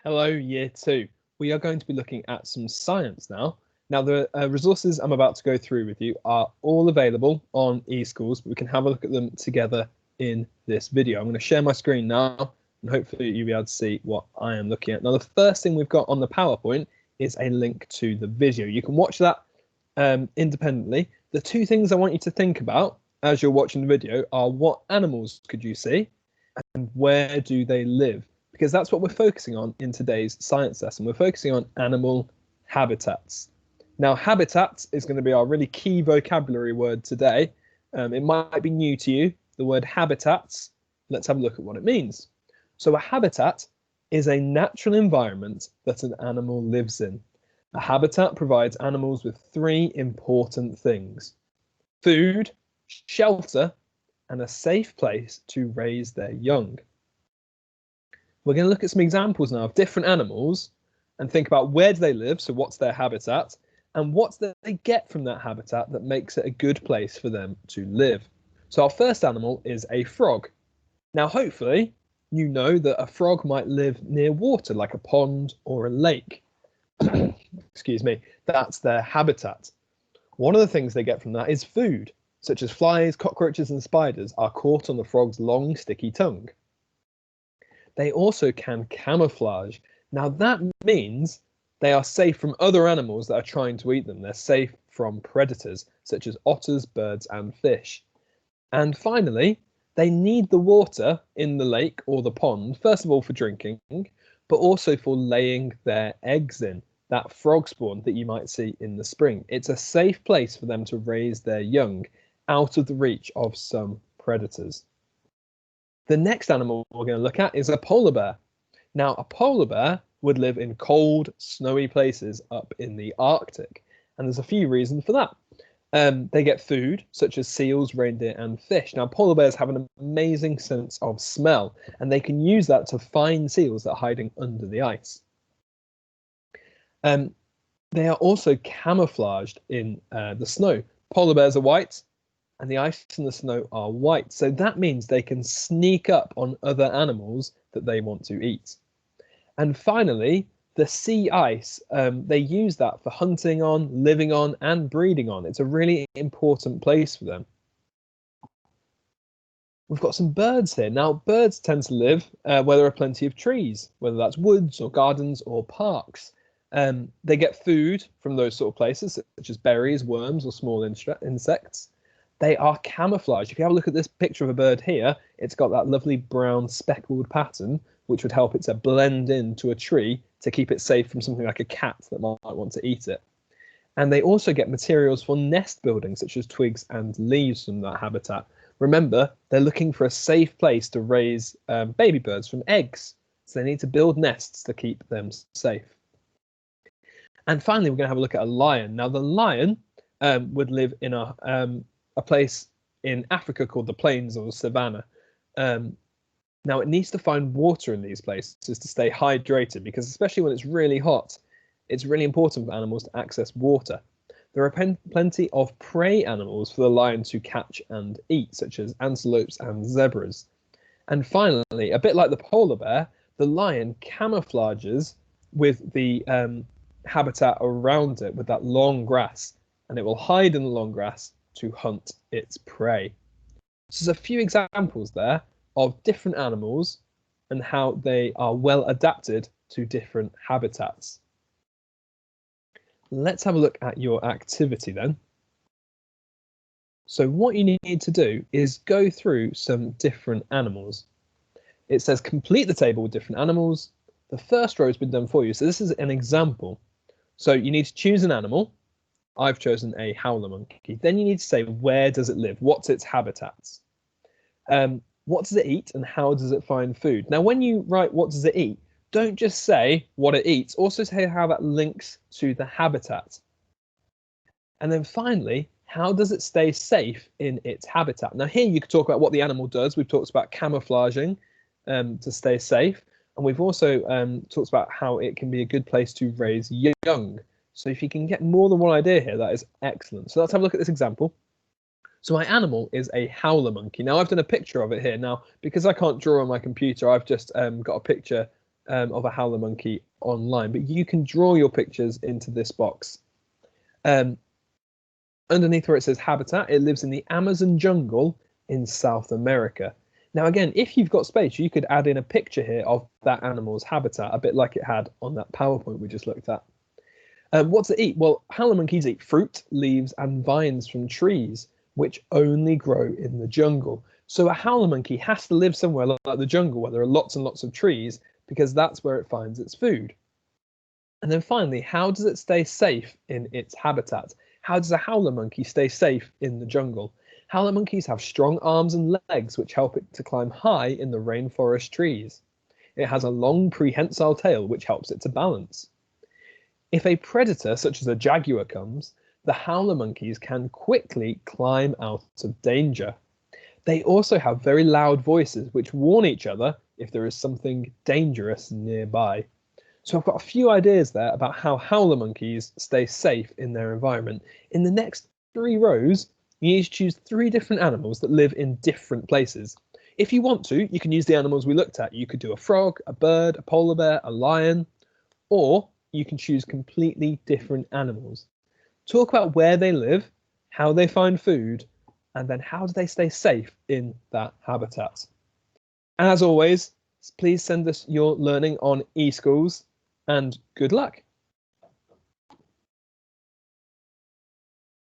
Hello, year two. We are going to be looking at some science now. Now, the resources I'm about to go through with you are all available on eSchools, but we can have a look at them together in this video. I'm going to share my screen now, and hopefully you'll be able to see what I am looking at. Now, the first thing we've got on the PowerPoint is a link to the video. You can watch that independently. The two things I want you to think about as you're watching the video are what animals could you see and where do they live? Because that's what we're focusing on in today's science lesson. We're focusing on animal habitats. Now, habitats is going to be our really key vocabulary word today. It might be new to you, the word habitats. Let's have a look at what it means. So a habitat is a natural environment that an animal lives in. A habitat provides animals with three important things: food, shelter, and a safe place to raise their young. We're going to look at some examples now of different animals and think about where do they live, so what's their habitat, and what do they get from that habitat that makes it a good place for them to live. So our first animal is a frog. Now, hopefully, you know that a frog might live near water, like a pond or a lake. Excuse me, that's their habitat. One of the things they get from that is food, such as flies, cockroaches, and spiders are caught on the frog's long, sticky tongue. They also can camouflage. Now that means they are safe from other animals that are trying to eat them. They're safe from predators, such as otters, birds, and fish. And finally, they need the water in the lake or the pond, first of all for drinking, but also for laying their eggs in, that frog spawn that you might see in the spring. It's a safe place for them to raise their young out of the reach of some predators. The next animal we're going to look at is a polar bear. Now, a polar bear would live in cold, snowy places up in the Arctic, and there's a few reasons for that. They get food, such as seals, reindeer, and fish. Now, polar bears have an amazing sense of smell, and they can use that to find seals that are hiding under the ice. They are also camouflaged in the snow. Polar bears are white, and the ice and the snow are white. So that means they can sneak up on other animals that they want to eat. And finally, the sea ice, they use that for hunting on, living on, and breeding on. It's a really important place for them. We've got some birds here. Now, birds tend to live where there are plenty of trees, whether that's woods or gardens or parks. They get food from those sort of places, such as berries, worms, or small insects. They are camouflaged. If you have a look at this picture of a bird here, it's got that lovely brown speckled pattern, which would help it to blend into a tree to keep it safe from something like a cat that might want to eat it. And they also get materials for nest building, such as twigs and leaves from that habitat. Remember, they're looking for a safe place to raise baby birds from eggs. So they need to build nests to keep them safe. And finally, we're going to have a look at a lion. Now, the lion would live in a place in Africa called the plains or the savannah. Now, it needs to find water in these places to stay hydrated, because especially when it's really hot, it's really important for animals to access water. There are plenty of prey animals for the lion to catch and eat, such as antelopes and zebras. And finally, a bit like the polar bear, the lion camouflages with the habitat around it with that long grass, and it will hide in the long grass to hunt its prey. So there's a few examples there of different animals and how they are well adapted to different habitats. Let's have a look at your activity then. So what you need to do is go through some different animals. It says complete the table with different animals. The first row has been done for you. So this is an example. So you need to choose an animal. I've chosen a howler monkey. Then you need to say, where does it live? What's its habitats? What does it eat and how does it find food? Now, when you write what does it eat, don't just say what it eats, also say how that links to the habitat. And then finally, how does it stay safe in its habitat? Now here you could talk about what the animal does. We've talked about camouflaging to stay safe. And we've also talked about how it can be a good place to raise young. So if you can get more than one idea here, that is excellent. So let's have a look at this example. So my animal is a howler monkey. Now I've done a picture of it here. Now, because I can't draw on my computer, I've just got a picture of a howler monkey online, but you can draw your pictures into this box. Underneath where it says habitat, it lives in the Amazon jungle in South America. Now, again, if you've got space, you could add in a picture here of that animal's habitat, a bit like it had on that PowerPoint we just looked at. What does it eat? Well, howler monkeys eat fruit, leaves, and vines from trees, which only grow in the jungle. So a howler monkey has to live somewhere like the jungle where there are lots and lots of trees, because that's where it finds its food. And then finally, how does it stay safe in its habitat? How does a howler monkey stay safe in the jungle? Howler monkeys have strong arms and legs which help it to climb high in the rainforest trees. It has a long prehensile tail which helps it to balance. If a predator such as a jaguar comes, the howler monkeys can quickly climb out of danger. They also have very loud voices which warn each other if there is something dangerous nearby. So I've got a few ideas there about how howler monkeys stay safe in their environment. In the next 3 rows, you need to choose 3 different animals that live in different places. If you want to, you can use the animals we looked at. You could do a frog, a bird, a polar bear, a lion, or you can choose completely different animals. Talk about where they live, how they find food, and then how do they stay safe in that habitat. As always, please send us your learning on eSchools, and good luck.